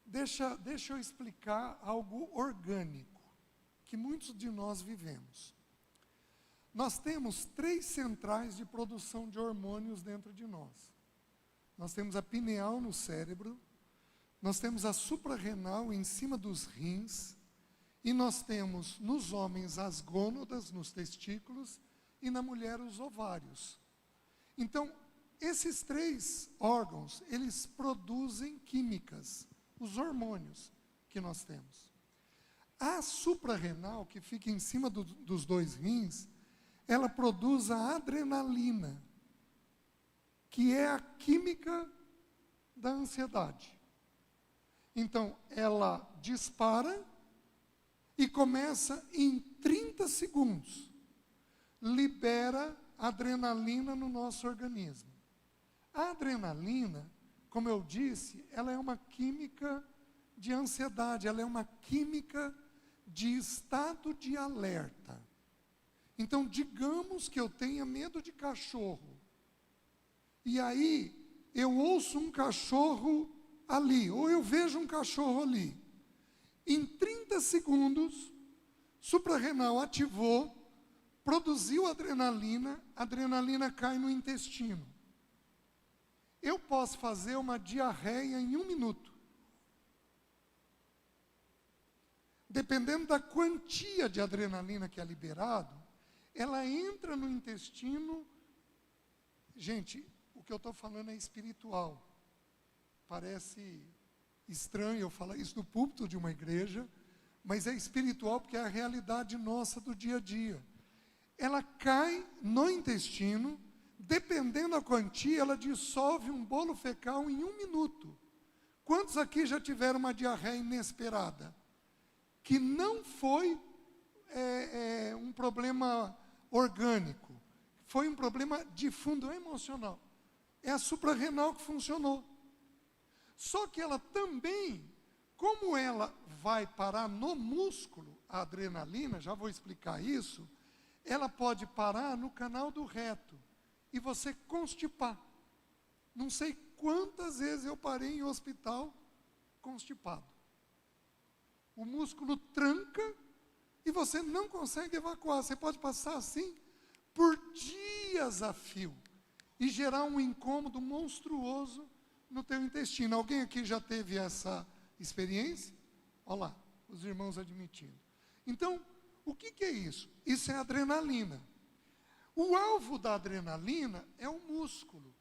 Deixa eu explicar algo orgânico, que muitos de nós vivemos. Nós temos 3 centrais de produção de hormônios dentro de nós. Nós temos a pineal no cérebro, nós temos a suprarrenal em cima dos rins, e nós temos nos homens as gônadas, nos testículos, e na mulher os ovários. Então, esses 3 órgãos, eles produzem químicas, os hormônios que nós temos. A suprarrenal, que fica em cima dos 2 rins, ela produz a adrenalina, que é a química da ansiedade. Então, ela dispara e começa em 30 segundos, libera adrenalina no nosso organismo. A adrenalina, como eu disse, ela é uma química de ansiedade, ela é uma química de estado de alerta. Então, digamos que eu tenha medo de cachorro, e aí eu ouço um cachorro ali, ou eu vejo um cachorro ali. Em 30 segundos, suprarrenal ativou, produziu adrenalina, a adrenalina cai no intestino. Eu posso fazer uma diarreia em 1 minuto. Dependendo da quantia de adrenalina que é liberado, ela entra no intestino. Gente, o que eu estou falando é espiritual. Parece estranho eu falar isso do púlpito de uma igreja, mas é espiritual porque é a realidade nossa do dia a dia. Ela cai no intestino, dependendo da quantia, ela dissolve um bolo fecal em 1 minuto. Quantos aqui já tiveram uma diarreia inesperada? Que não foi um problema orgânico, foi um problema de fundo emocional. É a suprarrenal que funcionou. Só que ela também, como ela vai parar no músculo, a adrenalina, já vou explicar isso, ela pode parar no canal do reto e você constipar. Não sei quantas vezes eu parei em hospital constipado. O músculo tranca e você não consegue evacuar. Você pode passar assim por dias a fio e gerar um incômodo monstruoso no teu intestino. Alguém aqui já teve essa experiência? Olha lá, os irmãos admitindo. Então, o que é isso? Isso é adrenalina. O alvo da adrenalina é o músculo.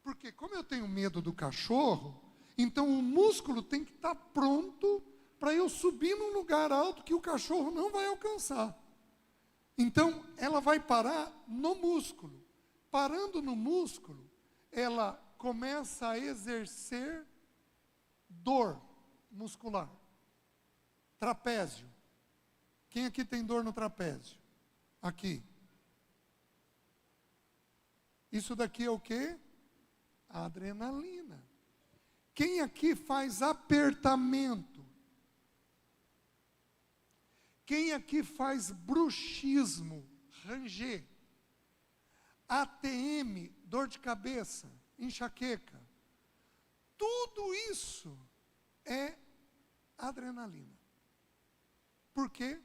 Porque como eu tenho medo do cachorro, então o músculo tem que estar pronto para eu subir num lugar alto que o cachorro não vai alcançar. Então, ela vai parar no músculo. Parando no músculo, ela começa a exercer dor muscular. Trapézio. Quem aqui tem dor no trapézio? Aqui. Isso daqui é o quê? A adrenalina. Quem aqui faz apertamento? Quem aqui faz bruxismo, ranger? ATM, dor de cabeça, enxaqueca? Tudo isso é adrenalina. Por quê?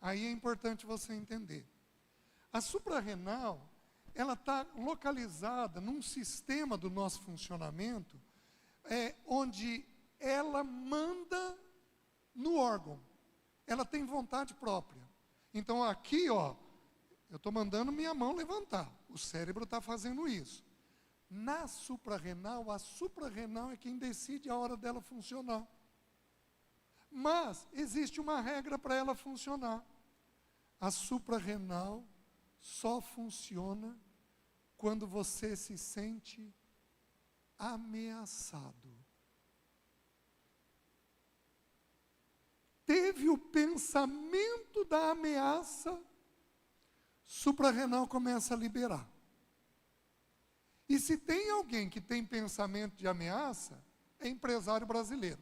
Aí é importante você entender. A suprarrenal, ela está localizada num sistema do nosso funcionamento, onde ela manda no órgão. Ela tem vontade própria. Então aqui, ó, eu estou mandando minha mão levantar. O cérebro está fazendo isso. Na suprarrenal, a suprarrenal é quem decide a hora dela funcionar. Mas existe uma regra para ela funcionar. A suprarrenal só funciona quando você se sente ameaçado. Teve o pensamento da ameaça, suprarrenal começa a liberar. E se tem alguém que tem pensamento de ameaça, é empresário brasileiro.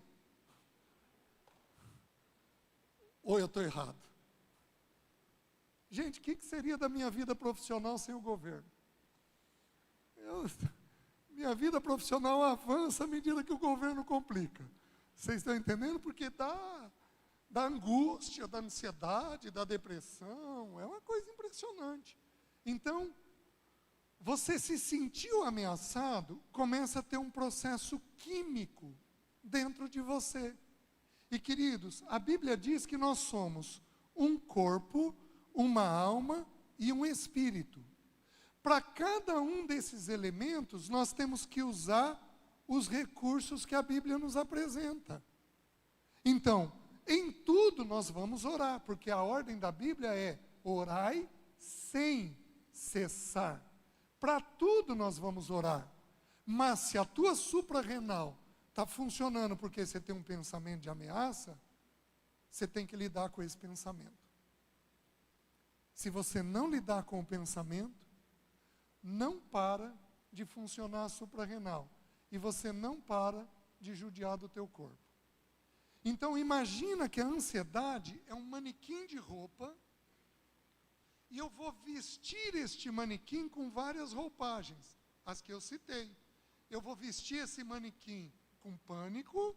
Ou eu estou errado? Gente, o que seria da minha vida profissional sem o governo? Minha vida profissional avança à medida que o governo complica. Vocês estão entendendo? Porque da angústia, da ansiedade, da depressão, é uma coisa impressionante. Então, você se sentiu ameaçado, começa a ter um processo químico dentro de você. E queridos, a Bíblia diz que nós somos um corpo, uma alma e um espírito. Para cada um desses elementos, nós temos que usar os recursos que a Bíblia nos apresenta. Então, em tudo nós vamos orar, porque a ordem da Bíblia é orai sem cessar. Para tudo nós vamos orar. Mas se a tua suprarrenal está funcionando porque você tem um pensamento de ameaça, você tem que lidar com esse pensamento. Se você não lidar com o pensamento, não para de funcionar a suprarrenal. E você não para de judiar do teu corpo. Então imagina que a ansiedade é um manequim de roupa, e eu vou vestir este manequim com várias roupagens, as que eu citei. Eu vou vestir esse manequim com pânico,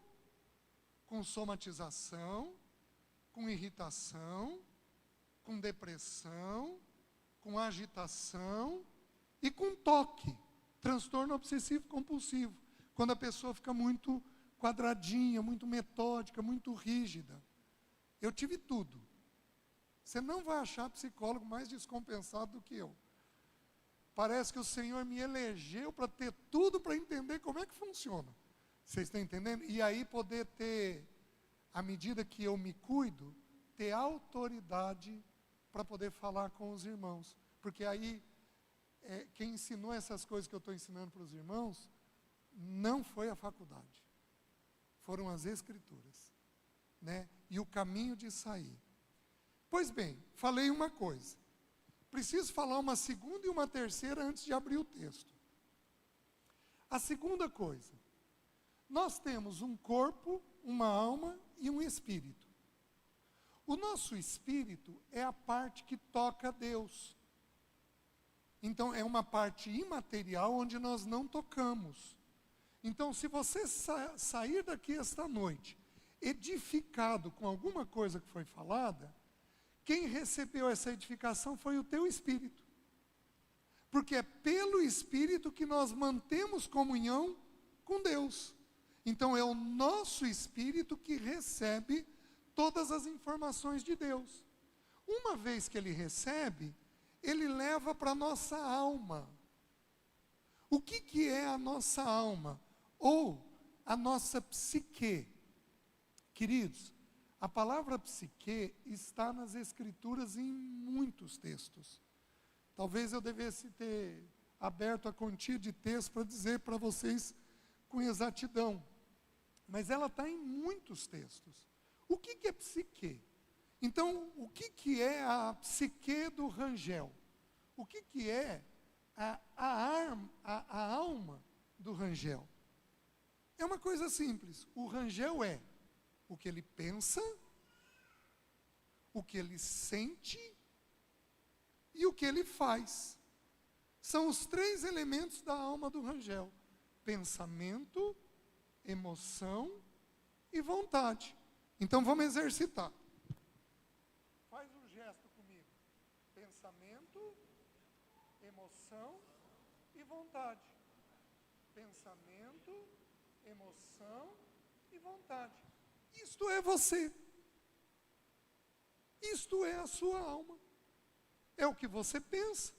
com somatização, com irritação, com depressão, com agitação e com toque, transtorno obsessivo compulsivo, quando a pessoa fica muito quadradinha, muito metódica, muito rígida. Eu tive tudo. Você não vai achar psicólogo mais descompensado do que eu. Parece que o Senhor me elegeu para ter tudo para entender como é que funciona. Vocês estão entendendo? E aí poder ter, à medida que eu me cuido, ter autoridade para poder falar com os irmãos. Porque aí, quem ensinou essas coisas que eu estou ensinando para os irmãos, não foi a faculdade. Foram as Escrituras. Né? E o caminho de sair. Pois bem, falei uma coisa. Preciso falar uma segunda e uma terceira antes de abrir o texto. A segunda coisa. Nós temos um corpo, uma alma e um espírito. O nosso espírito é a parte que toca a Deus. Então, é uma parte imaterial onde nós não tocamos. Então, se você sair daqui esta noite, edificado com alguma coisa que foi falada, quem recebeu essa edificação foi o teu espírito. Porque é pelo espírito que nós mantemos comunhão com Deus. Então, é o nosso espírito que recebe todas as informações de Deus. Uma vez que ele recebe, ele leva para a nossa alma. O que é a nossa alma? Ou a nossa psique? Queridos, a palavra psique está nas Escrituras em muitos textos. Talvez eu devesse ter aberto a quantia de texto para dizer para vocês com exatidão. Mas ela está em muitos textos. O que é psique? Então, o que é a psique do Rangel? O que é a alma do Rangel? É uma coisa simples. O Rangel é o que ele pensa, o que ele sente e o que ele faz. São os três elementos da alma do Rangel: pensamento, emoção e vontade. Então vamos exercitar. Faz um gesto comigo. Pensamento, emoção e vontade. Pensamento, emoção e vontade. Isto é você. Isto é a sua alma. É o que você pensa,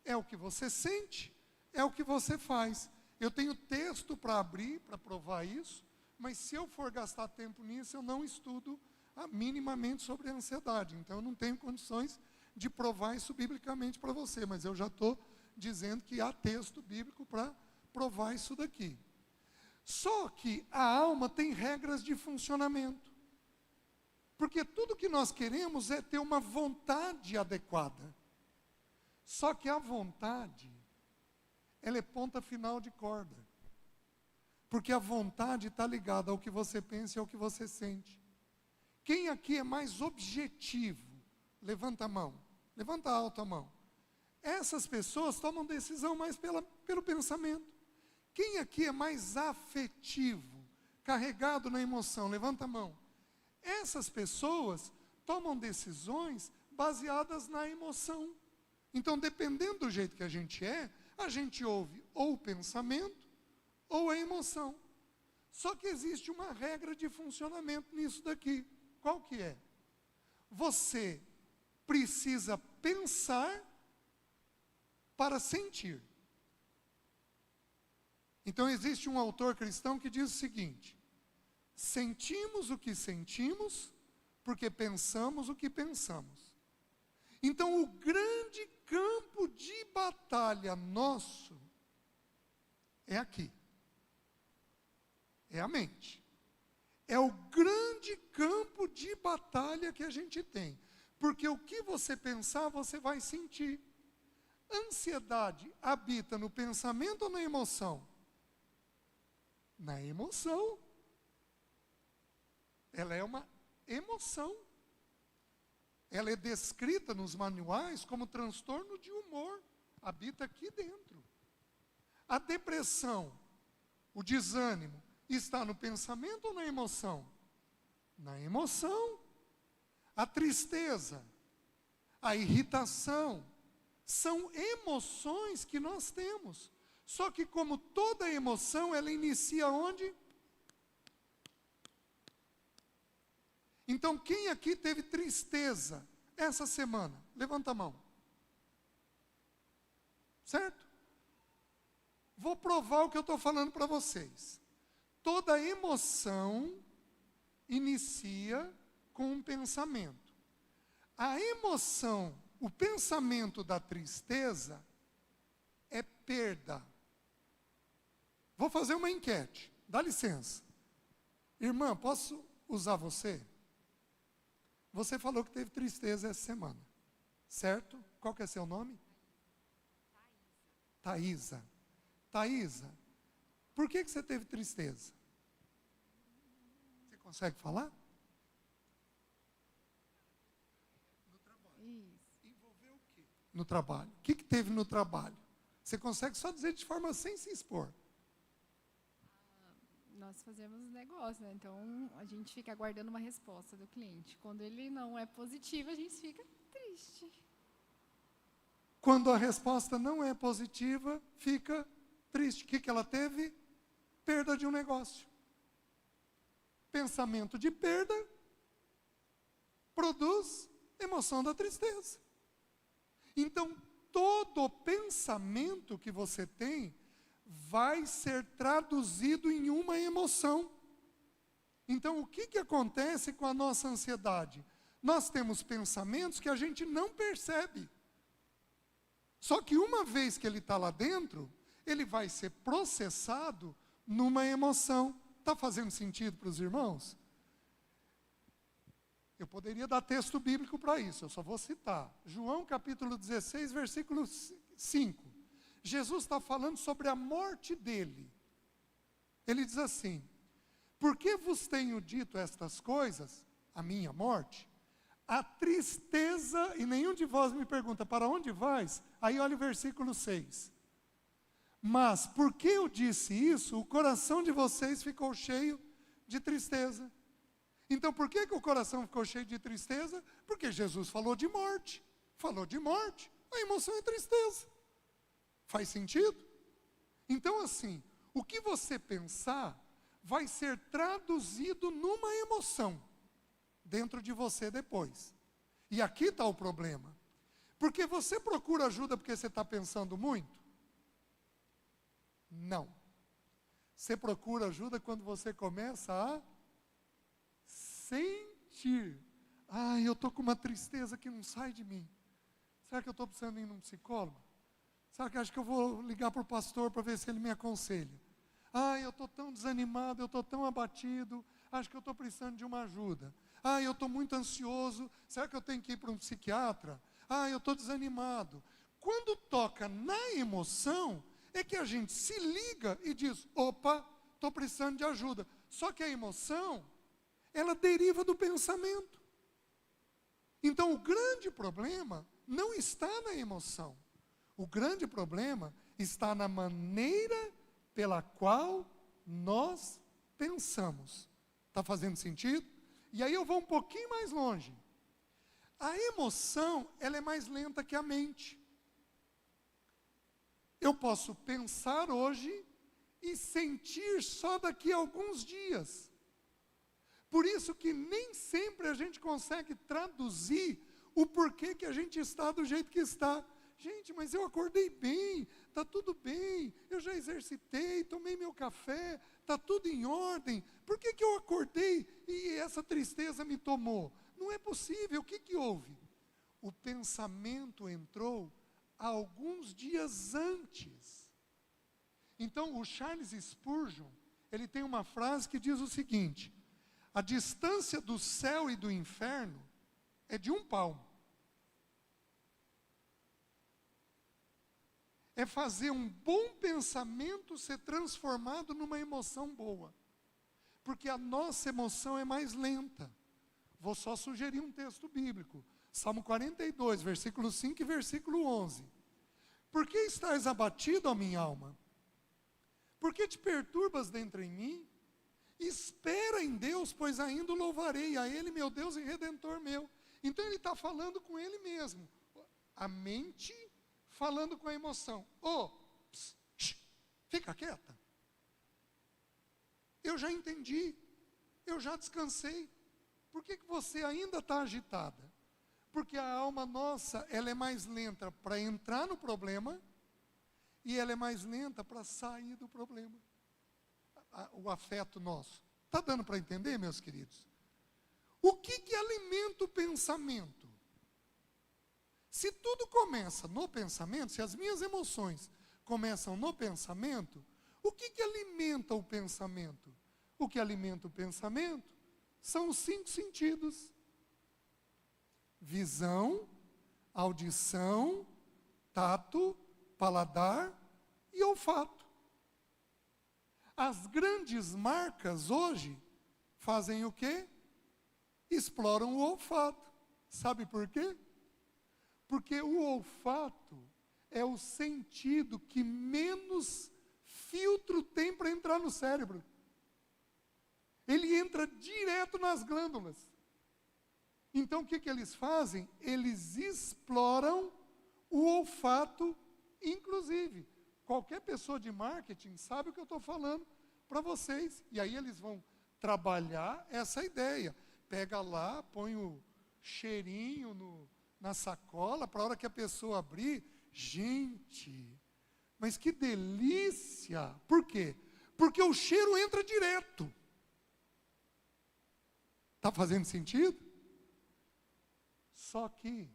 é o que você sente, é o que você faz. Eu tenho texto para abrir, para provar isso, mas se eu for gastar tempo nisso, eu não estudo minimamente sobre a ansiedade. Então eu não tenho condições de provar isso biblicamente para você, mas eu já estou dizendo que há texto bíblico para provar isso daqui. Só que a alma tem regras de funcionamento. Porque tudo que nós queremos é ter uma vontade adequada. Só que a vontade, ela é ponta final de corda. Porque a vontade está ligada ao que você pensa e ao que você sente. Quem aqui é mais objetivo? Levanta a mão. Levanta alto a mão. Essas pessoas tomam decisão mais pelo pensamento. Quem aqui é mais afetivo? carregado na emoção? Levanta a mão. Essas pessoas tomam decisões baseadas na emoção. Então, dependendo do jeito que a gente ouve ou o pensamento ou a emoção. Só que existe uma regra de funcionamento nisso daqui. Qual que é? Você precisa pensar para sentir. Então, existe um autor cristão que diz o seguinte: sentimos o que sentimos, porque pensamos o que pensamos. Então, o grande campo de batalha nosso é aqui. É a mente. É o grande campo de batalha que a gente tem. Porque o que você pensar, você vai sentir. Ansiedade habita no pensamento ou na emoção? Na emoção. Ela é uma emoção. Ela é descrita nos manuais como transtorno de humor. Habita aqui dentro. A depressão, o desânimo, está no pensamento ou na emoção? Na emoção. A tristeza, a irritação, são emoções que nós temos. Só que como toda emoção, ela inicia onde? Então, quem aqui teve tristeza essa semana? Levanta a mão. Certo? Vou provar o que eu estou falando para vocês. Toda emoção inicia com um pensamento. A emoção, o pensamento da tristeza é perda. Vou fazer uma enquete. Dá licença. Irmã, posso usar você? Você falou que teve tristeza essa semana, certo? Qual que é seu nome? Taísa. Taísa, por que você teve tristeza? Você consegue falar? No trabalho. Isso. Envolveu o quê? No trabalho. O que teve no trabalho? Você consegue só dizer de forma sem se expor. Nós fazemos negócio, né? Então a gente fica aguardando uma resposta do cliente. Quando ele não é positivo, a gente fica triste. Quando a resposta não é positiva, fica triste. O que ela teve? Perda de um negócio. Pensamento de perda produz emoção da tristeza. Então, todo pensamento que você tem vai ser traduzido em uma emoção. Então, o que acontece com a nossa ansiedade? Nós temos pensamentos que a gente não percebe. Só que uma vez que ele está lá dentro, ele vai ser processado numa emoção. Está fazendo sentido para os irmãos? Eu poderia dar texto bíblico para isso, eu só vou citar. João capítulo 16, versículo 5. Jesus está falando sobre a morte dele. Ele diz assim: por que vos tenho dito estas coisas, a minha morte? A tristeza, e nenhum de vós me pergunta, para onde vais? Aí olha o versículo 6. Mas, porque eu disse isso, o coração de vocês ficou cheio de tristeza. Então, por que o coração ficou cheio de tristeza? Porque Jesus falou de morte. Falou de morte, a emoção é tristeza. Faz sentido? Então, assim, o que você pensar vai ser traduzido numa emoção dentro de você depois. E aqui está o problema. Porque você procura ajuda porque você está pensando muito? Não. Você procura ajuda quando você começa a sentir. Ai, eu estou com uma tristeza que não sai de mim. Será que eu estou precisando ir num psicólogo? Será que acho que eu vou ligar para o pastor para ver se ele me aconselha? Ai, eu estou tão desanimado, eu estou tão abatido, acho que eu estou precisando de uma ajuda. Ai, eu estou muito ansioso, será que eu tenho que ir para um psiquiatra? Ai, eu estou desanimado. Quando toca na emoção, é que a gente se liga e diz, opa, estou precisando de ajuda. Só que a emoção, ela deriva do pensamento. Então, o grande problema não está na emoção. O grande problema está na maneira pela qual nós pensamos. Está fazendo sentido? E aí eu vou um pouquinho mais longe. A emoção, ela é mais lenta que a mente. Eu posso pensar hoje e sentir só daqui a alguns dias. Por isso que nem sempre a gente consegue traduzir o porquê que a gente está do jeito que está. Gente, mas eu acordei bem, está tudo bem, eu já exercitei, tomei meu café, está tudo em ordem. Por que eu acordei e essa tristeza me tomou? Não é possível, o que houve? O pensamento entrou alguns dias antes. Então, o Charles Spurgeon, ele tem uma frase que diz o seguinte: a distância do céu e do inferno é de 1 palmo. É fazer um bom pensamento ser transformado numa emoção boa. Porque a nossa emoção é mais lenta. Vou só sugerir um texto bíblico. Salmo 42, versículo 5 e versículo 11. Por que estás abatido, ó minha alma? Por que te perturbas dentro em mim? Espera em Deus, pois ainda o louvarei, a Ele, meu Deus e Redentor meu. Então ele está falando com Ele mesmo. A mente falando com a emoção. Fica quieta. Eu já entendi, eu já descansei. Por que você ainda está agitada? Porque a alma nossa, ela é mais lenta para entrar no problema e ela é mais lenta para sair do problema. O afeto nosso. Está dando para entender, meus queridos? O que alimenta o pensamento? Se tudo começa no pensamento, se as minhas emoções começam no pensamento, o que alimenta o pensamento? O que alimenta o pensamento são os 5 sentidos: visão, audição, tato, paladar e olfato. As grandes marcas hoje fazem o quê? Exploram o olfato. Sabe por quê? Porque o olfato é o sentido que menos filtro tem para entrar no cérebro. Ele entra direto nas glândulas. Então o que eles fazem? Eles exploram o olfato, inclusive. Qualquer pessoa de marketing sabe o que eu estou falando para vocês. E aí eles vão trabalhar essa ideia. Pega lá, põe o cheirinho na sacola, para a hora que a pessoa abrir, gente, mas que delícia! Por quê? Porque o cheiro entra direto. Está fazendo sentido? Só que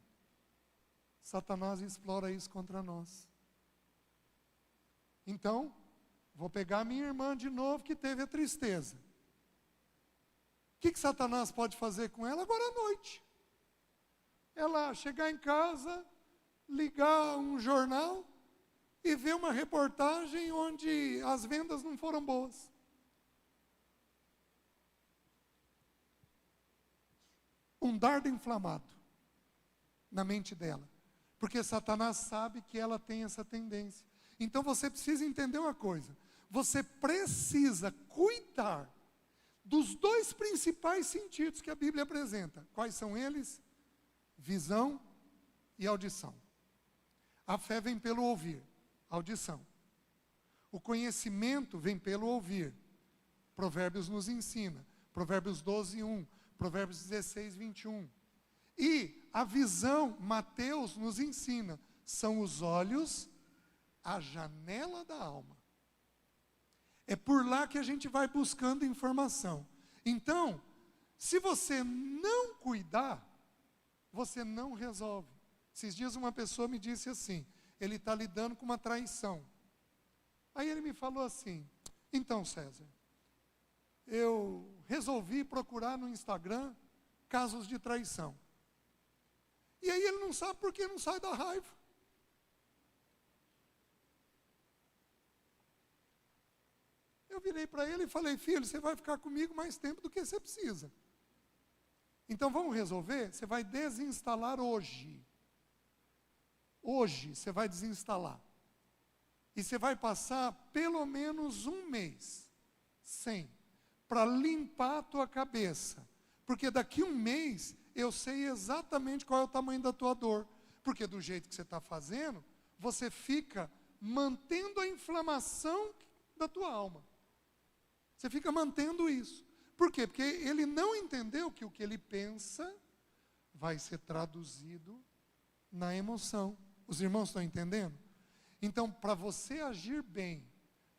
Satanás explora isso contra nós. Então, vou pegar a minha irmã de novo que teve a tristeza. O que Satanás pode fazer com ela agora à noite? Ela chegar em casa, ligar um jornal e ver uma reportagem onde as vendas não foram boas. Um dardo inflamado na mente dela. Porque Satanás sabe que ela tem essa tendência. Então você precisa entender uma coisa. Você precisa cuidar dos 2 principais sentidos que a Bíblia apresenta. Quais são eles? Visão e audição. A fé vem pelo ouvir, audição. O conhecimento vem pelo ouvir. Provérbios nos ensina. Provérbios 12, 1. Provérbios 16, 21. E a visão, Mateus nos ensina. São os olhos, a janela da alma. É por lá que a gente vai buscando informação. Então, se você não cuidar, você não resolve. Esses dias uma pessoa me disse assim, ele está lidando com uma traição. Aí ele me falou assim, então César, eu resolvi procurar no Instagram casos de traição. E aí ele não sabe por que não sai da raiva. Eu virei para ele e falei, filho, você vai ficar comigo mais tempo do que você precisa. Então vamos resolver? Você vai desinstalar hoje. Hoje você vai desinstalar. E você vai passar pelo menos 1 mês sem. para limpar a tua cabeça. Porque daqui um mês eu sei exatamente qual é o tamanho da tua dor. Porque do jeito que você está fazendo, você fica mantendo a inflamação da tua alma. Você fica mantendo isso. Por quê? Porque ele não entendeu que o que ele pensa vai ser traduzido na emoção. Os irmãos estão entendendo? Então, para você agir bem,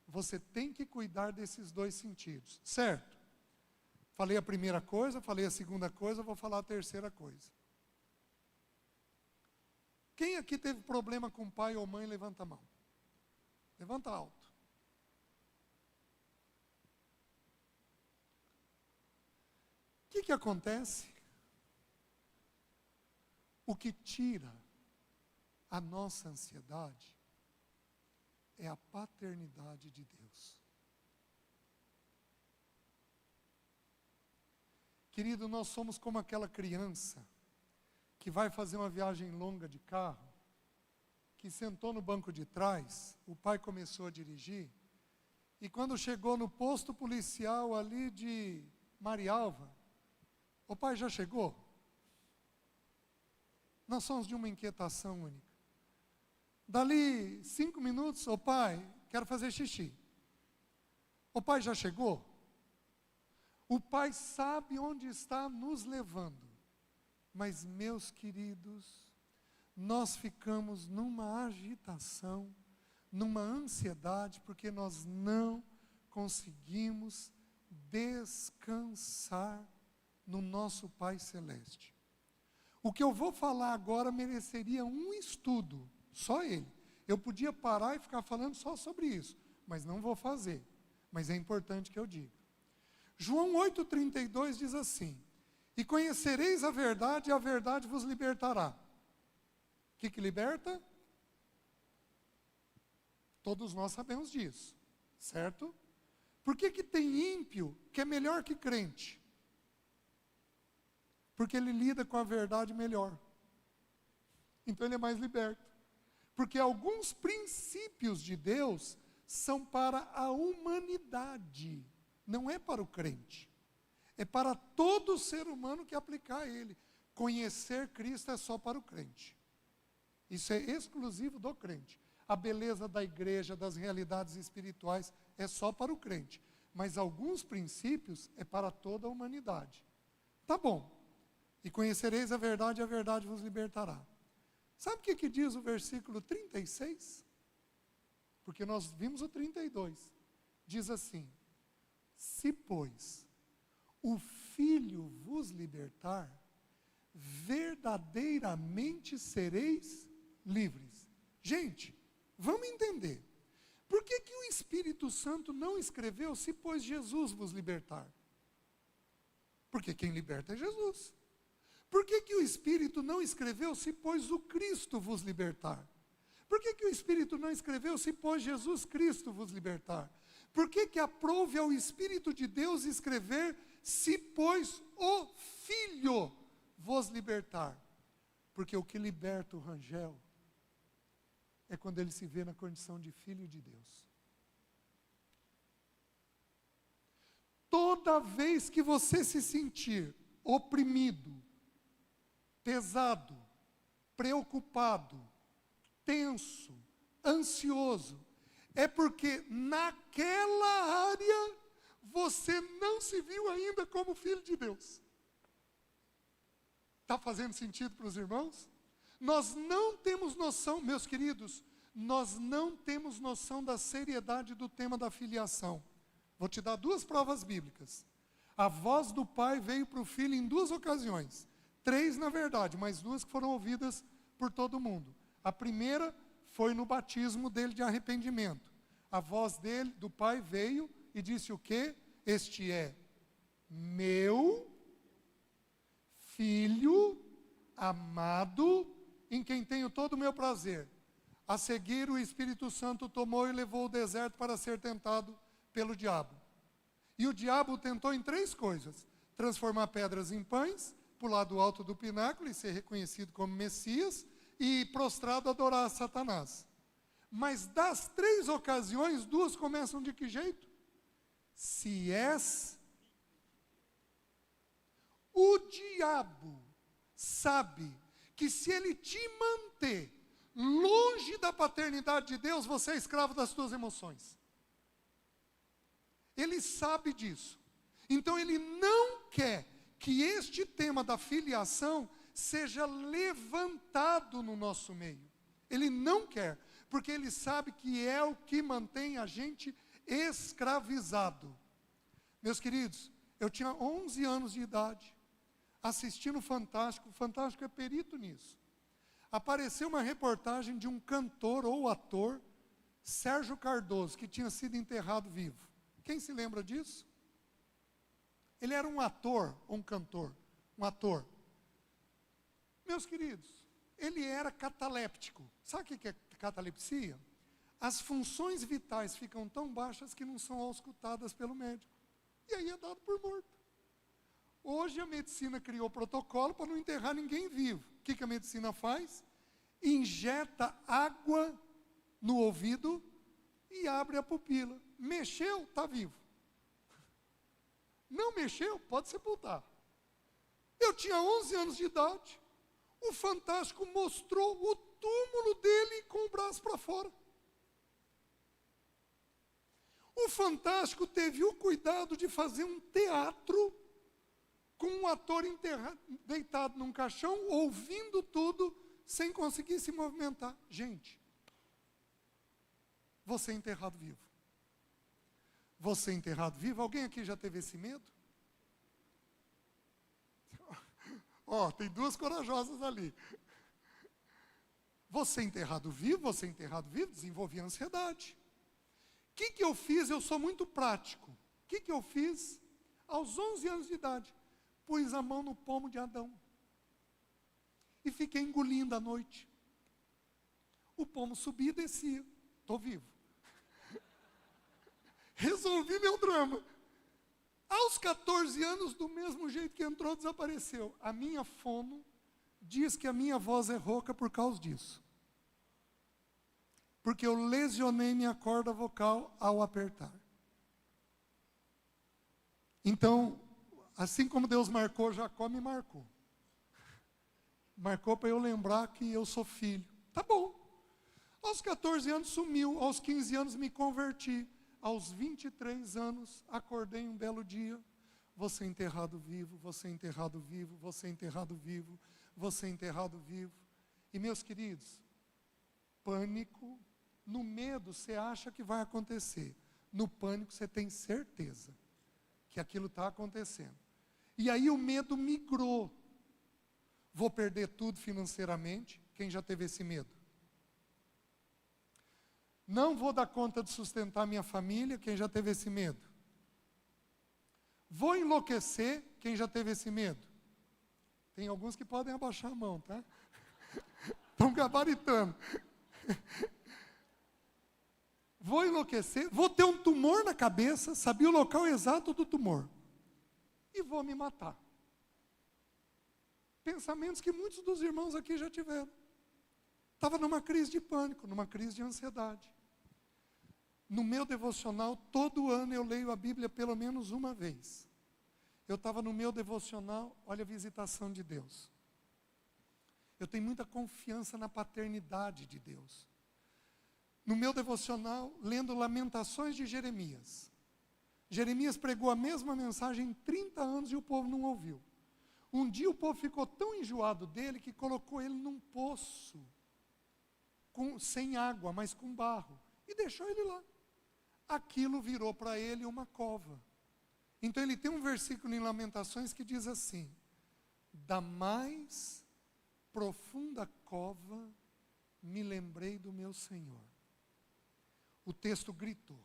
você tem que cuidar desses dois sentidos, certo? Falei a primeira coisa, falei a segunda coisa, vou falar a terceira coisa. Quem aqui teve problema com pai ou mãe, levanta a mão. Levanta alto. O que acontece? O que tira a nossa ansiedade é a paternidade de Deus. Querido, nós somos como aquela criança que vai fazer uma viagem longa de carro, que sentou no banco de trás, o pai começou a dirigir, e quando chegou no posto policial ali de Marialva, o pai já chegou? Nós somos de uma inquietação única. Dali 5 minutos, ô pai, quero fazer xixi. O pai já chegou? O pai sabe onde está nos levando. Mas, meus queridos, nós ficamos numa agitação, numa ansiedade, porque nós não conseguimos descansar no nosso Pai Celeste. O que eu vou falar agora mereceria um estudo, só ele. Eu podia parar e ficar falando só sobre isso, mas não vou fazer. Mas é importante que eu diga. João 8,32 diz assim: e conhecereis a verdade, e a verdade vos libertará. O que liberta? Todos nós sabemos disso, certo? Por que tem ímpio que é melhor que crente? Porque ele lida com a verdade melhor. Então ele é mais liberto. Porque alguns princípios de Deus são para a humanidade, não é para o crente. É para todo ser humano que aplicar ele. Conhecer Cristo é só para o crente. Isso é exclusivo do crente. A beleza da igreja, das realidades espirituais, é só para o crente. Mas alguns princípios é para toda a humanidade. Tá bom. E conhecereis a verdade vos libertará. Sabe o que diz o versículo 36? Porque nós vimos o 32. Diz assim: se, pois, o Filho vos libertar, verdadeiramente sereis livres. Gente, vamos entender. Por que o Espírito Santo não escreveu se, pois, Jesus vos libertar? Porque quem liberta é Jesus. Por que o Espírito não escreveu se, pois, o Cristo vos libertar? Por que o Espírito não escreveu se, pois, Jesus Cristo vos libertar? Por que aprouve ao Espírito de Deus escrever se, pois, o Filho vos libertar? Porque o que liberta o Rangel é quando ele se vê na condição de filho de Deus. Toda vez que você se sentir oprimido, pesado, preocupado, tenso, ansioso, é porque naquela área você não se viu ainda como filho de Deus. Está fazendo sentido para os irmãos? Nós não temos noção, meus queridos, nós não temos noção da seriedade do tema da filiação. Vou te dar 2 provas bíblicas. A voz do Pai veio para o Filho em 2 ocasiões. 3, na verdade, mas 2 que foram ouvidas por todo mundo. A primeira foi no batismo dele de arrependimento. A voz dele, do Pai, veio e disse o quê? Este é meu Filho amado, em quem tenho todo o meu prazer. A seguir, o Espírito Santo tomou e levou ao deserto para ser tentado pelo diabo. E o diabo tentou em 3 coisas: transformar pedras em pães, pular do alto do pináculo e ser reconhecido como Messias, e prostrado adorar a Satanás. Mas das 3 ocasiões, 2 começam de que jeito? Se és diabo sabe que se ele te manter longe da paternidade de Deus, você é escravo das suas emoções. Ele sabe disso. Então ele não quer que este tema da filiação seja levantado no nosso meio. Ele não quer, porque ele sabe que é o que mantém a gente escravizado. Meus queridos, eu tinha 11 anos de idade, assistindo o Fantástico é perito nisso. Apareceu uma reportagem de um cantor ou ator, Sérgio Cardoso, que tinha sido enterrado vivo. Quem se lembra disso? Ele era um ator ou um cantor? Um ator. Meus queridos, ele era cataléptico. Sabe o que é catalepsia? As funções vitais ficam tão baixas que não são auscultadas pelo médico. E aí é dado por morto. Hoje a medicina criou protocolo para não enterrar ninguém vivo. O que a medicina faz? Injeta água no ouvido e abre a pupila. Mexeu, está vivo. Não mexeu, pode sepultar. Eu tinha 11 anos de idade. O Fantástico mostrou o túmulo dele com o braço para fora. O Fantástico teve o cuidado de fazer um teatro com um ator deitado num caixão, ouvindo tudo, sem conseguir se movimentar. Gente, você é enterrado vivo. Você é enterrado vivo? Alguém aqui já teve esse medo? Tem duas corajosas ali. Você é enterrado vivo, desenvolvi ansiedade. O que eu fiz? Eu sou muito prático. O que eu fiz? Aos 11 anos de idade, pus a mão no pomo de Adão. E fiquei engolindo à noite. O pomo subia e descia. Estou vivo. Resolvi meu drama. Aos 14 anos, do mesmo jeito que entrou, desapareceu. A minha fono diz que a minha voz é rouca por causa disso. Porque eu lesionei minha corda vocal ao apertar. Então, assim como Deus marcou Jacó, me marcou. Marcou para eu lembrar que eu sou filho. Tá bom. Aos 14 anos sumiu, aos 15 anos me converti. Aos 23 anos, acordei um belo dia, você enterrado vivo, você enterrado vivo, você enterrado vivo, você enterrado vivo. E meus queridos, pânico, no medo você acha que vai acontecer, no pânico você tem certeza que aquilo está acontecendo. E aí o medo migrou. Vou perder tudo financeiramente, quem já teve esse medo? Não vou dar conta de sustentar minha família, quem já teve esse medo? Vou enlouquecer, quem já teve esse medo? Tem alguns que podem abaixar a mão, tá? Estão gabaritando. Vou enlouquecer, vou ter um tumor na cabeça, sabia o local exato do tumor. E vou me matar. Pensamentos que muitos dos irmãos aqui já tiveram. Estava numa crise de pânico, numa crise de ansiedade. No meu devocional, todo ano eu leio a Bíblia pelo menos uma vez. Eu estava no meu devocional, olha a visitação de Deus. Eu tenho muita confiança na paternidade de Deus. No meu devocional, lendo Lamentações de Jeremias. Jeremias pregou a mesma mensagem em 30 anos e o povo não ouviu. Um dia o povo ficou tão enjoado dele que colocou ele num poço, sem água, mas com barro, e deixou ele lá. Aquilo virou para ele uma cova. Então ele tem um versículo em Lamentações que diz assim: da mais profunda cova me lembrei do meu Senhor. O texto gritou.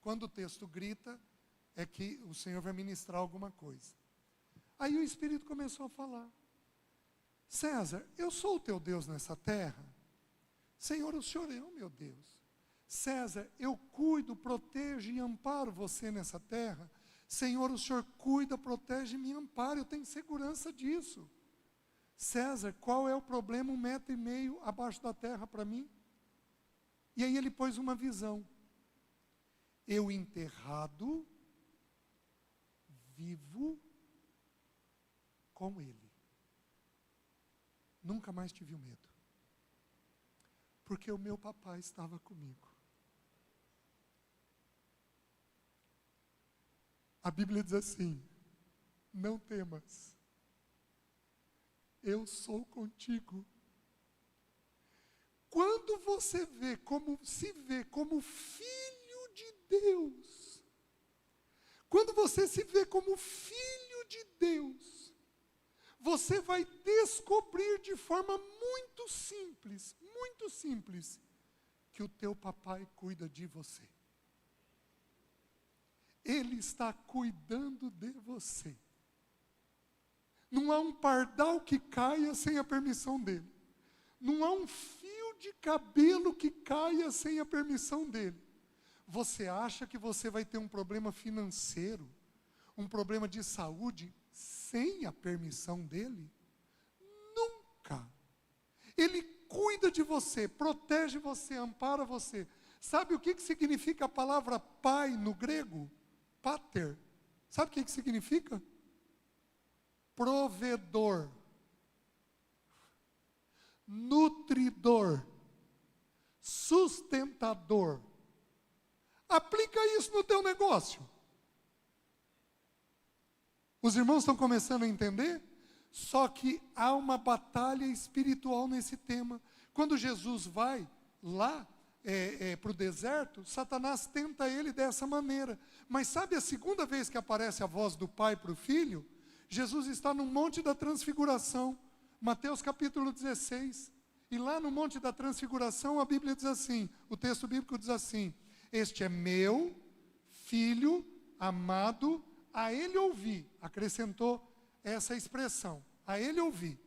Quando o texto grita, é que o Senhor vai ministrar alguma coisa. Aí o Espírito começou a falar: César, eu sou o teu Deus nessa terra? Senhor, o Senhor é o meu Deus. César, eu cuido, protejo e amparo você nessa terra? Senhor, o Senhor cuida, protege e me ampara, eu tenho segurança disso. César, qual é o problema 1,5 metro abaixo da terra para mim? E aí ele pôs uma visão. Eu enterrado, vivo, com Ele. Nunca mais tive medo. Porque o meu papai estava comigo. A Bíblia diz assim: não temas, eu sou contigo. Quando você se vê como filho de Deus, quando você se vê como filho de Deus, você vai descobrir de forma muito simples, que o teu papai cuida de você. Ele está cuidando de você. Não há um pardal que caia sem a permissão dele. Não há um fio de cabelo que caia sem a permissão dele. Você acha que você vai ter um problema financeiro, um problema de saúde, sem a permissão dele? Nunca. Ele cuida de você, protege você, ampara você. Sabe o que significa a palavra pai no grego? Pater. Sabe o que significa? Provedor. Nutridor. Sustentador. Aplica isso no teu negócio. Os irmãos estão começando a entender? Só que há uma batalha espiritual nesse tema. Quando Jesus vai lá para o deserto, Satanás tenta ele dessa maneira. Mas sabe a segunda vez que aparece a voz do Pai para o Filho? Jesus está no Monte da Transfiguração, Mateus capítulo 16. E lá no Monte da Transfiguração a Bíblia diz assim, o texto bíblico diz assim: este é meu Filho amado, a ele ouvi. Acrescentou essa expressão, a ele ouvi.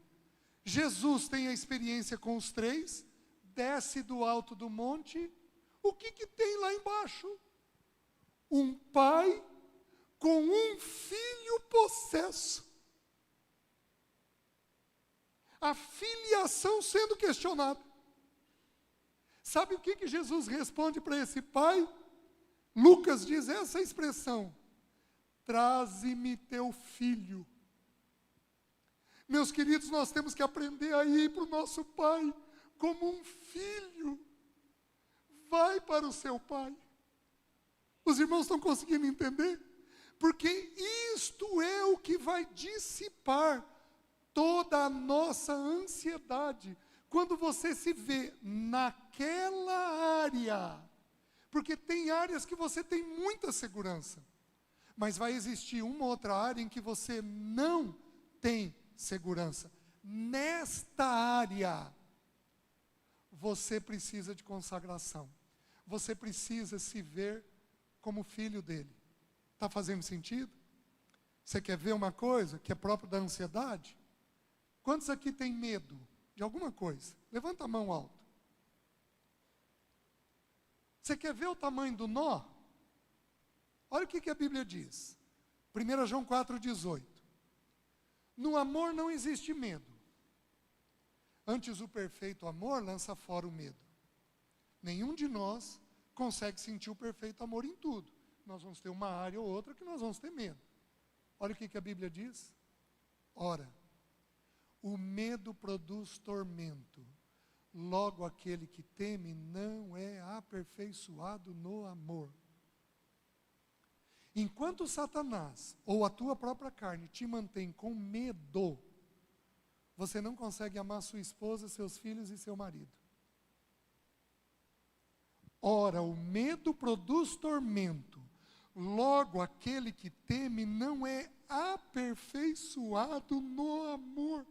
Jesus tem a experiência com os três, desce do alto do monte. O que tem lá embaixo? Um pai com um filho possesso. A filiação sendo questionada. Sabe o que Jesus responde para esse pai? Lucas diz essa expressão: traze-me teu filho. Meus queridos, nós temos que aprender a ir para o nosso pai como um filho. Vai para o seu pai. Os irmãos estão conseguindo entender? Porque isto é o que vai dissipar toda a nossa ansiedade. Quando você se vê naquela área, porque tem áreas que você tem muita segurança, mas vai existir uma outra área em que você não tem segurança. Nesta área, você precisa de consagração. Você precisa se ver como filho dele. Está fazendo sentido? Você quer ver uma coisa que é própria da ansiedade? Quantos aqui têm medo de alguma coisa? Levanta a mão alto. Você quer ver o tamanho do nó? Olha o que a Bíblia diz. 1 João 4,18. No amor não existe medo. Antes, o perfeito amor lança fora o medo. Nenhum de nós consegue sentir o perfeito amor em tudo. Nós vamos ter uma área ou outra que nós vamos ter medo. Olha o que a Bíblia diz. Ora, o medo produz tormento. Logo, aquele que teme não é aperfeiçoado no amor. Enquanto Satanás, ou a tua própria carne, te mantém com medo, você não consegue amar sua esposa, seus filhos e seu marido. Ora, o medo produz tormento. Logo, aquele que teme não é aperfeiçoado no amor.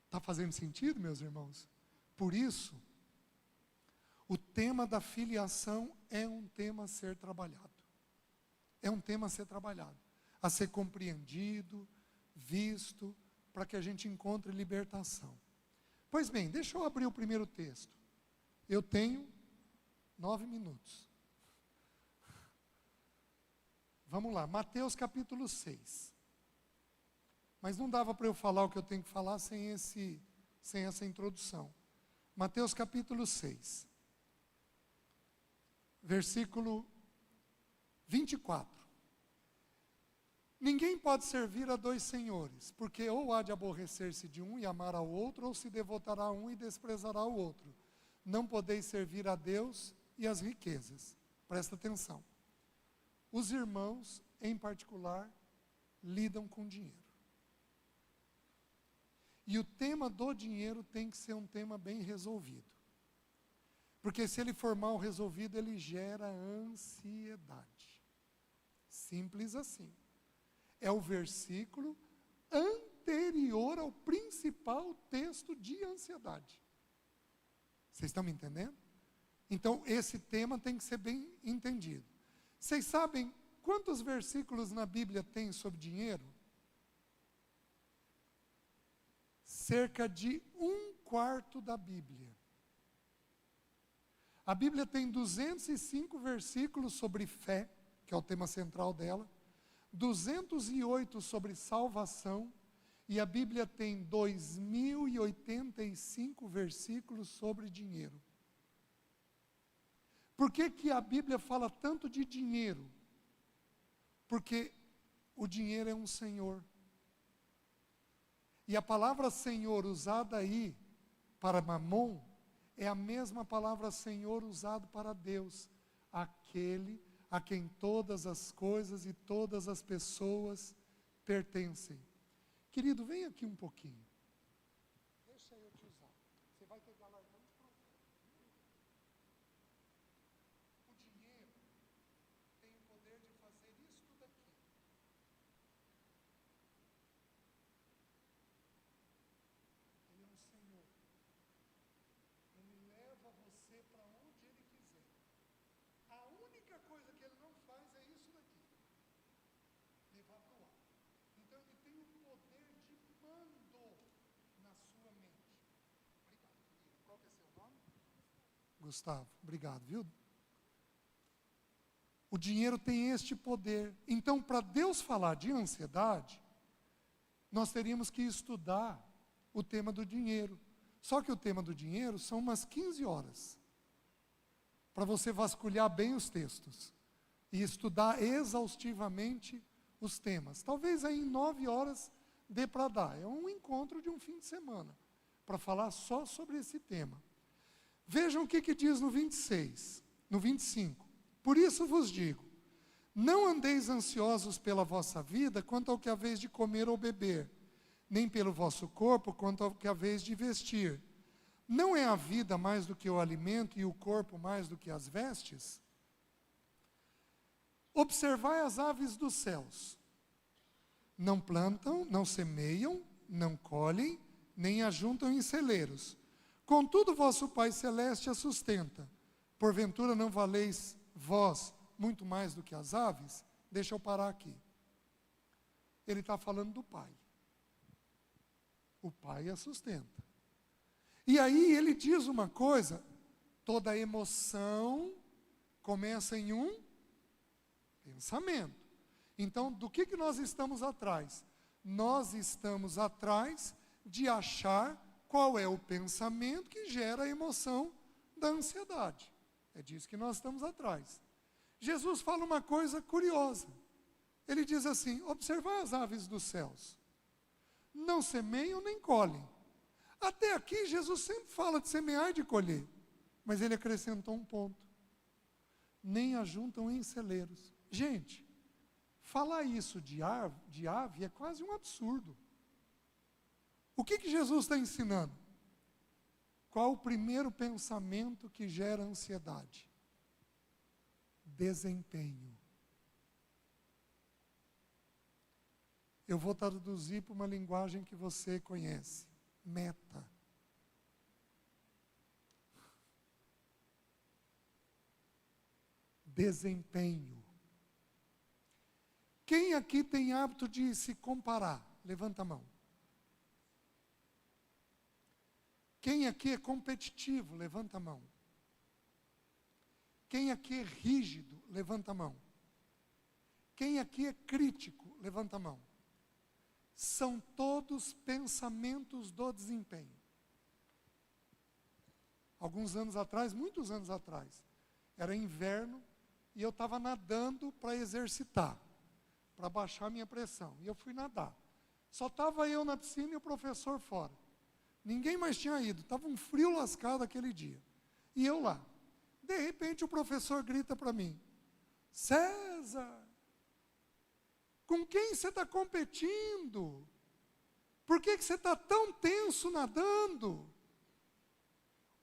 Está fazendo sentido, meus irmãos? Por isso, o tema da filiação é um tema a ser trabalhado. É um tema a ser trabalhado, a ser compreendido, visto, para que a gente encontre libertação. Pois bem, deixa eu abrir o primeiro texto. Eu tenho 9 minutos. Vamos lá, Mateus capítulo 6. Mas não dava para eu falar o que eu tenho que falar sem essa introdução. Mateus capítulo 6. Versículo 24. Ninguém pode servir a dois senhores, porque ou há de aborrecer-se de um e amar ao outro, ou se devotará a um e desprezará o outro. Não podeis servir a Deus e às riquezas. Presta atenção. Os irmãos, em particular, lidam com dinheiro. E o tema do dinheiro tem que ser um tema bem resolvido. Porque se ele for mal resolvido, ele gera ansiedade. Simples assim. É o versículo anterior ao principal texto de ansiedade. Vocês estão me entendendo? Então, esse tema tem que ser bem entendido. Vocês sabem quantos versículos na Bíblia tem sobre dinheiro? Cerca de 1/4 da Bíblia. A Bíblia tem 205 versículos sobre fé, que é o tema central dela, 208 sobre salvação, e a Bíblia tem 2085 versículos sobre dinheiro. Por que que a Bíblia fala tanto de dinheiro? Porque o dinheiro é um senhor. E a palavra senhor usada aí para mamon é a mesma palavra senhor usada para Deus, aquele a quem todas as coisas e todas as pessoas pertencem. Querido, vem aqui um pouquinho. Deixa eu te usar. Você vai ter galardões profundos. O dinheiro tem o poder de fazer isto daqui. Ele é um senhor. Ele leva você para onde ele quiser. A única coisa que ele não faz é isso daqui. Levar para o ar. Então ele tem o poder de mando na sua mente. Obrigado, querido. Qual que é seu nome? Gustavo, obrigado, viu? O dinheiro tem este poder. Então, para Deus falar de ansiedade, nós teríamos que estudar o tema do dinheiro. Só que o tema do dinheiro são umas 15 horas. Para você vasculhar bem os textos. E estudar exaustivamente os temas. Talvez aí em 9 horas dê para dar. É um encontro de um fim de semana. Para falar só sobre esse tema. Vejam o que diz no 26, no 25. Por isso vos digo, não andeis ansiosos pela vossa vida, quanto ao que haveis de comer ou beber, nem pelo vosso corpo, quanto ao que haveis de vestir. Não é a vida mais do que o alimento e o corpo mais do que as vestes? Observai as aves dos céus. Não plantam, não semeiam, não colhem, nem ajuntam em celeiros. Contudo, vosso Pai Celeste as sustenta. Porventura não valeis vós muito mais do que as aves? Deixa eu parar aqui. Ele está falando do Pai. O Pai a sustenta. E aí ele diz uma coisa, toda emoção começa em um pensamento. Então, do que nós estamos atrás? Nós estamos atrás de achar qual é o pensamento que gera a emoção da ansiedade. É disso que nós estamos atrás. Jesus fala uma coisa curiosa. Ele diz assim, observai as aves dos céus. Não semeiam nem colhem. Até aqui, Jesus sempre fala de semear e de colher. Mas ele acrescentou um ponto. Nem ajuntam em celeiros. Gente, falar isso de ave é quase um absurdo. O que Jesus está ensinando? Qual o primeiro pensamento que gera ansiedade? Desempenho. Eu vou traduzir para uma linguagem que você conhece. Meta. Desempenho. Quem aqui tem hábito de se comparar? Levanta a mão. Quem aqui é competitivo? Levanta a mão. Quem aqui é rígido? Levanta a mão. Quem aqui é crítico? Levanta a mão. São todos pensamentos do desempenho. Alguns anos atrás, muitos anos atrás, era inverno e eu estava nadando para exercitar. para baixar a minha pressão. E eu fui nadar. Só estava eu na piscina e o professor fora. Ninguém mais tinha ido. Estava um frio lascado aquele dia. E eu lá. De repente o professor grita para mim: César, com quem você está competindo? Por que você está tão tenso nadando?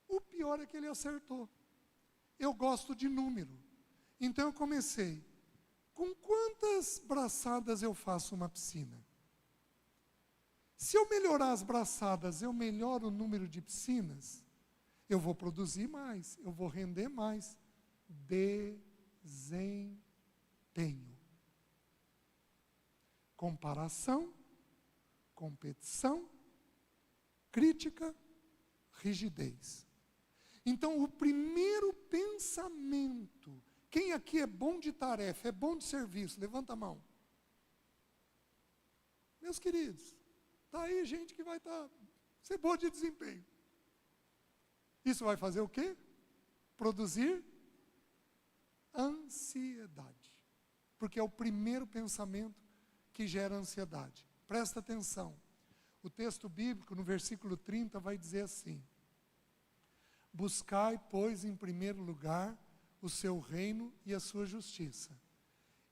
O pior é que ele acertou. Eu gosto de número. Então eu comecei. Com quantas braçadas eu faço uma piscina? Se eu melhorar as braçadas, eu melhoro o número de piscinas, eu vou produzir mais, eu vou render mais. Desempenho. Comparação, competição, crítica, rigidez. Então, o primeiro pensamento, quem aqui é bom de tarefa, é bom de serviço? Levanta a mão. Meus queridos, está aí gente que vai ser boa de desempenho. Isso vai fazer o quê? Produzir ansiedade. Porque é o primeiro pensamento que gera ansiedade. Presta atenção. O texto bíblico, no versículo 30, vai dizer assim: buscai, pois, em primeiro lugar o seu reino e a sua justiça,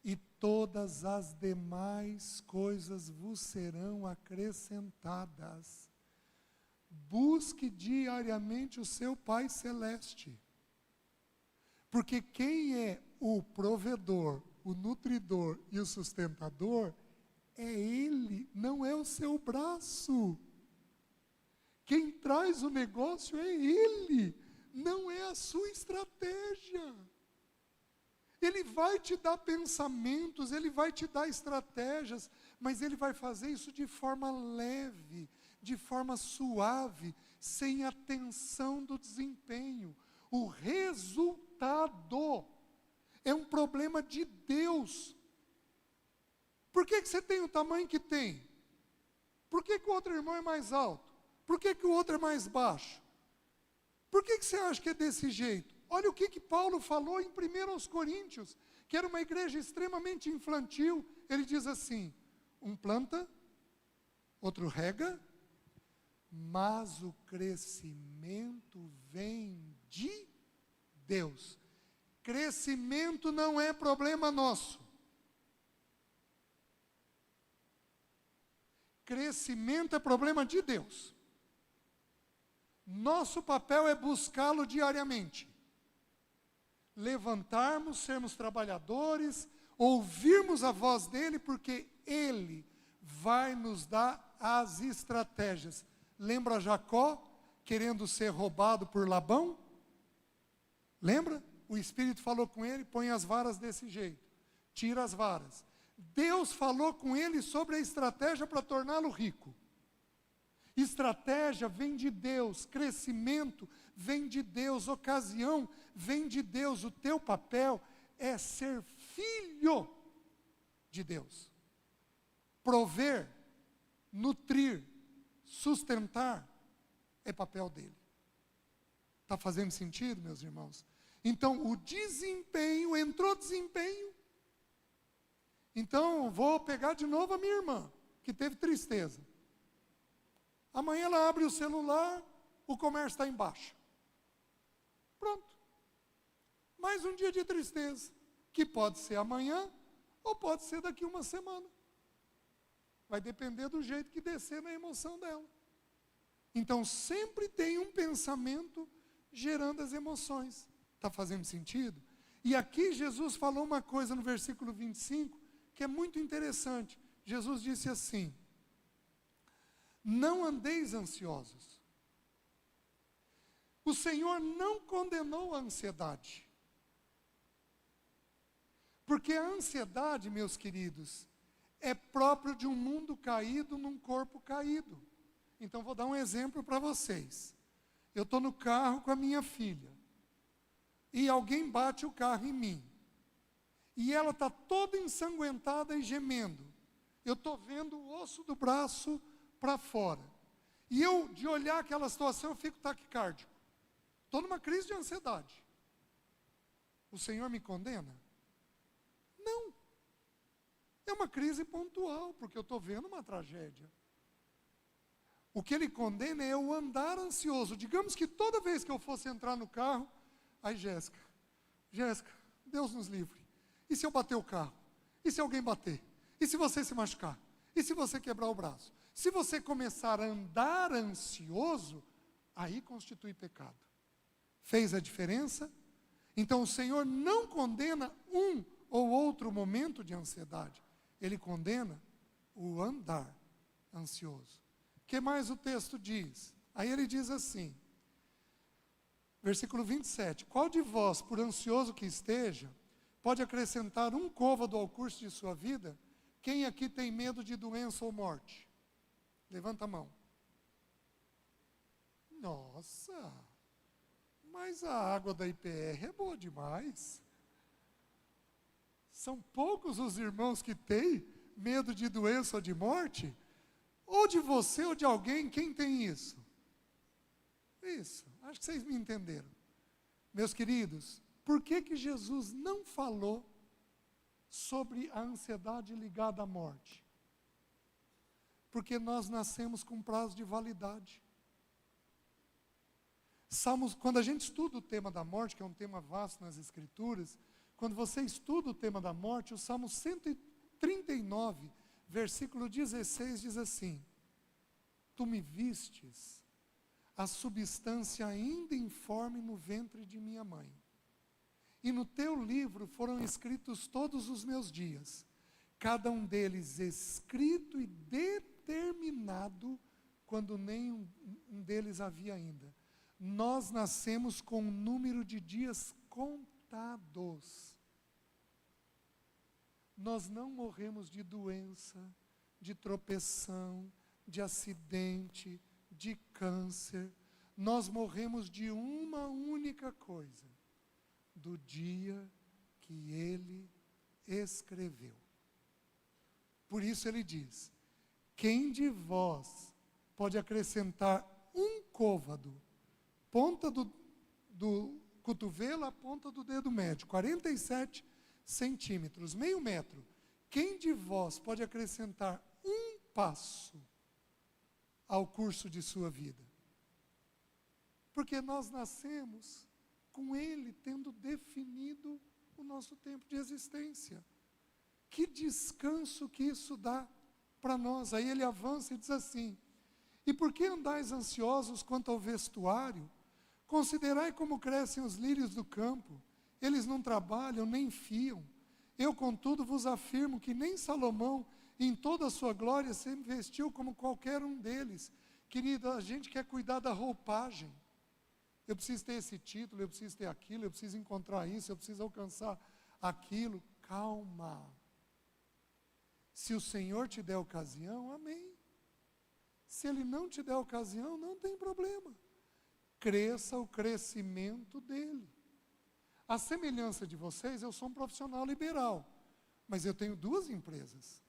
e todas as demais coisas vos serão acrescentadas. Busque diariamente o seu Pai Celeste, porque quem é o provedor, o nutridor e o sustentador é Ele, não é o seu braço. Quem traz o negócio é Ele, não é a sua estratégia. Ele vai te dar pensamentos, Ele vai te dar estratégias, mas Ele vai fazer isso de forma leve, de forma suave, sem a tensão do desempenho. O resultado é um problema de Deus. Por que você tem o tamanho que tem? Por que o outro irmão é mais alto? Por que o outro é mais baixo? Por que você acha que é desse jeito? Olha o que Paulo falou em 1 Coríntios, que era uma igreja extremamente infantil. Ele diz assim: um planta, outro rega, mas o crescimento vem de Deus. Crescimento não é problema nosso. Crescimento é problema de Deus. Nosso papel é buscá-lo diariamente. Levantarmos, sermos trabalhadores, ouvirmos a voz dele, porque ele vai nos dar as estratégias. Lembra Jacó querendo ser roubado por Labão? Lembra? O Espírito falou com ele: põe as varas desse jeito, tira as varas. Deus falou com ele sobre a estratégia para torná-lo rico. Estratégia vem de Deus, crescimento vem de Deus, ocasião vem de Deus. O teu papel é ser filho de Deus. Prover, nutrir, sustentar é papel dele. Está fazendo sentido, meus irmãos? Então, o desempenho, entrou desempenho. Então, vou pegar de novo a minha irmã, que teve tristeza. Amanhã ela abre o celular, o comércio está em baixa. Pronto. Mais um dia de tristeza, que pode ser amanhã, ou pode ser daqui uma semana. Vai depender do jeito que descer na emoção dela. Então, sempre tem um pensamento gerando as emoções. Está fazendo sentido? E aqui Jesus falou uma coisa no versículo 25, que é muito interessante. Jesus disse assim: não andeis ansiosos. O Senhor não condenou a ansiedade. Porque a ansiedade, meus queridos, é próprio de um mundo caído num corpo caído. Então, vou dar um exemplo para vocês. Eu estou no carro com a minha filha. E alguém bate o carro em mim. E ela está toda ensanguentada e gemendo. Eu estou vendo o osso do braço para fora. E eu, de olhar aquela situação, eu fico taquicárdico. Estou numa crise de ansiedade. O Senhor me condena? Não. É uma crise pontual, porque eu estou vendo uma tragédia. O que ele condena é o andar ansioso. Digamos que toda vez que eu fosse entrar no carro, aí Jéssica, Deus nos livre. E se eu bater o carro? E se alguém bater? E se você se machucar? E se você quebrar o braço? Se você começar a andar ansioso, aí constitui pecado. Fez a diferença? Então o Senhor não condena um ou outro momento de ansiedade. Ele condena o andar ansioso. O que mais o texto diz? Aí ele diz assim, versículo 27. Qual de vós, por ansioso que esteja, pode acrescentar um côvado ao curso de sua vida? Quem aqui tem medo de doença ou morte? Levanta a mão. Nossa, mas a água da IPR é boa demais. São poucos os irmãos que têm medo de doença ou de morte? Ou de você ou de alguém, quem tem isso? Isso, acho que vocês me entenderam. Meus queridos, por que Jesus não falou sobre a ansiedade ligada à morte? Porque nós nascemos com prazo de validade. Salmos, quando a gente estuda o tema da morte, que é um tema vasto nas Escrituras, quando você estuda o tema da morte, o Salmo 139, versículo 16 diz assim: Tu me vistes a substância ainda informe no ventre de minha mãe. E no teu livro foram escritos todos os meus dias, cada um deles escrito e determinado, quando nenhum deles havia ainda. Nós nascemos com um número de dias contados. Nós não morremos de doença, de tropeção, de acidente, de câncer. Nós morremos de uma única coisa: do dia que ele escreveu. Por isso ele diz: quem de vós pode acrescentar um côvado, ponta do cotovelo à ponta do dedo médio, 47 centímetros, meio metro. Quem de vós pode acrescentar um passo ao curso de sua vida? Porque nós nascemos com ele tendo definido o nosso tempo de existência. Que descanso que isso dá para nós. Aí ele avança e diz assim: e por que andais ansiosos quanto ao vestuário? Considerai como crescem os lírios do campo. Eles não trabalham, nem fiam. Eu, contudo, vos afirmo que nem Salomão, em toda a sua glória, se vestiu como qualquer um deles. Querido, a gente quer cuidar da roupagem. Eu preciso ter esse título, eu preciso ter aquilo, eu preciso encontrar isso, eu preciso alcançar aquilo. Calma. Se o Senhor te der ocasião, amém. Se Ele não te der ocasião, não tem problema. Cresça o crescimento dele. A semelhança de vocês, eu sou um profissional liberal, mas eu tenho 2 empresas.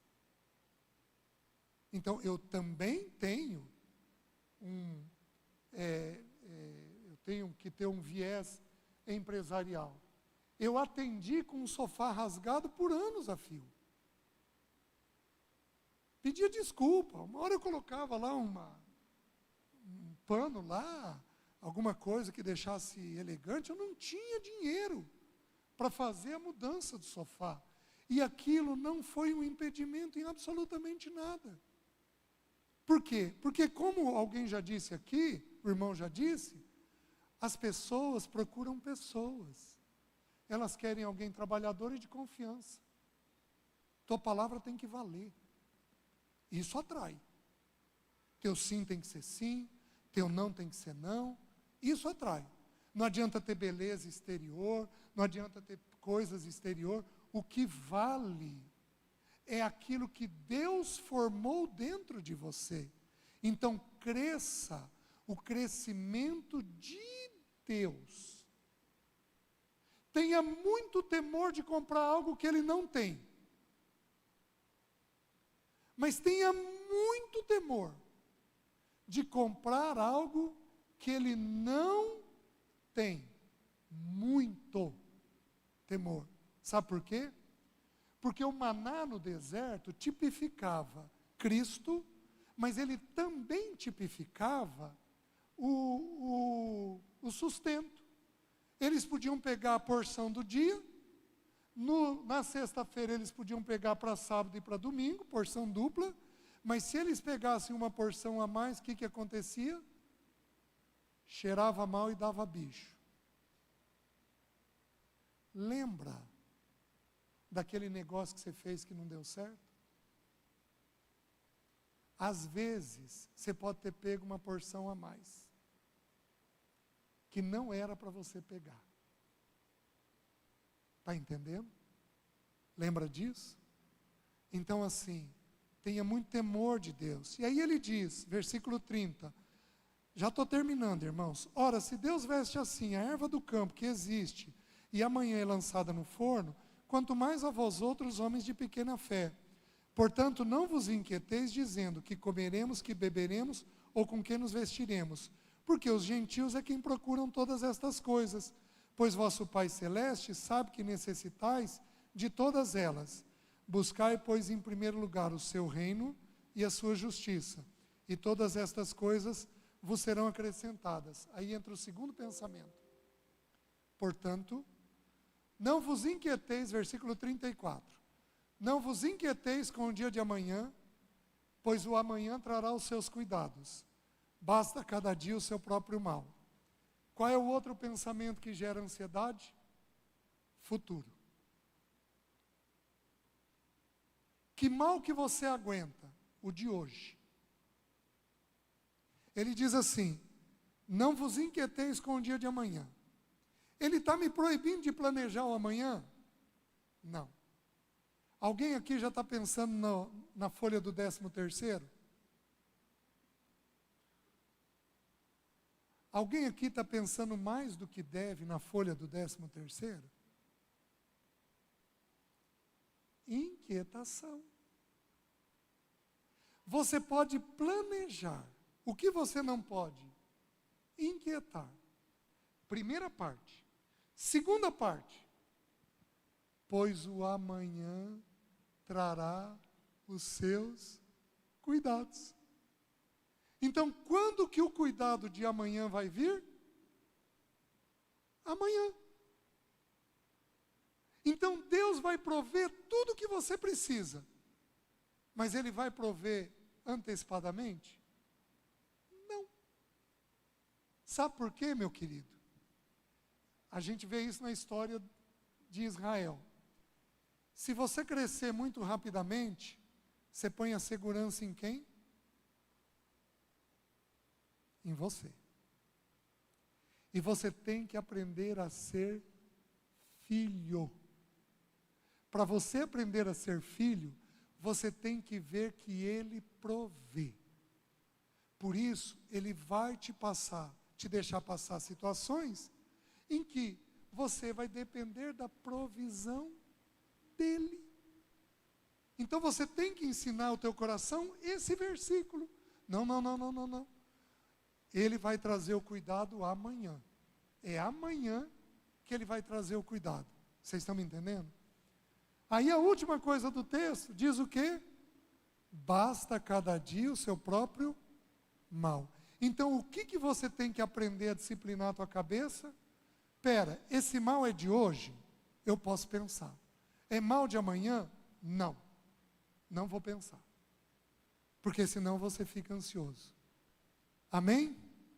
Então, eu também tenho eu tenho que ter um viés empresarial. Eu atendi com um sofá rasgado por anos a fio. Pedia desculpa. Uma hora eu colocava lá um pano lá, alguma coisa que deixasse elegante. Eu não tinha dinheiro para fazer a mudança do sofá. E aquilo não foi um impedimento em absolutamente nada. Por quê? Porque, como alguém já disse aqui, o irmão já disse, as pessoas procuram pessoas. Elas querem alguém trabalhador e de confiança. Tua palavra tem que valer. Isso atrai. Teu sim tem que ser sim, teu não tem que ser não. Isso atrai. Não adianta ter beleza exterior, não adianta ter coisas exterior. O que vale é aquilo que Deus formou dentro de você. Então, cresça o crescimento de Deus. Tenha muito temor de comprar algo que Ele não tem. Mas tenha muito temor de comprar algo que Ele não tem. Muito temor. Sabe por quê? Porque o maná no deserto tipificava Cristo, mas ele também tipificava o sustento. Eles podiam pegar a porção do dia, na sexta-feira eles podiam pegar para sábado e para domingo, porção dupla, mas se eles pegassem uma porção a mais, o que acontecia? Cheirava mal e dava bicho. Lembra daquele negócio que você fez que não deu certo? Às vezes, você pode ter pego uma porção a mais, que não era para você pegar. Está entendendo? Lembra disso? Então, assim, tenha muito temor de Deus. E aí ele diz, versículo 30, já estou terminando, irmãos. Ora, se Deus veste assim a erva do campo que existe, e amanhã é lançada no forno, quanto mais a vós outros, homens de pequena fé. Portanto, não vos inquieteis dizendo que comeremos, que beberemos, ou com que nos vestiremos, porque os gentios é quem procuram todas estas coisas, pois vosso Pai Celeste sabe que necessitais de todas elas. Buscai, pois, em primeiro lugar o seu reino e a sua justiça, e todas estas coisas vos serão acrescentadas. Aí entra o segundo pensamento. Portanto, não vos inquieteis, versículo 34, não vos inquieteis com o dia de amanhã, pois o amanhã trará os seus cuidados. Basta cada dia o seu próprio mal. Qual é o outro pensamento que gera ansiedade? Futuro. Que mal que você aguenta? O de hoje. Ele diz assim, não vos inquieteis com o dia de amanhã. Ele está me proibindo de planejar o amanhã? Não. Alguém aqui já está pensando na folha do 13º? Alguém aqui está pensando mais do que deve na folha do 13º? Inquietação. Você pode planejar. O que você não pode? Inquietar. Primeira parte. Segunda parte. Pois o amanhã trará os seus cuidados. Então, quando que o cuidado de amanhã vai vir? Amanhã. Então, Deus vai prover tudo o que você precisa. Mas Ele vai prover antecipadamente? Não. Sabe por quê, meu querido? A gente vê isso na história de Israel. Se você crescer muito rapidamente, você põe a segurança em quem? Em você. E você tem que aprender a ser filho. Para você aprender a ser filho, você tem que ver que Ele provê. Por isso, Ele vai te deixar passar situações em que você vai depender da provisão dEle. Então você tem que ensinar ao teu coração esse versículo. Não. Ele vai trazer o cuidado amanhã. É amanhã que Ele vai trazer o cuidado. Vocês estão me entendendo? Aí a última coisa do texto diz o quê? Basta cada dia o seu próprio mal. Então o que você tem que aprender a disciplinar a tua cabeça? Espera, esse mal é de hoje? Eu posso pensar. É mal de amanhã? Não. Não vou pensar. Porque senão você fica ansioso. Amém?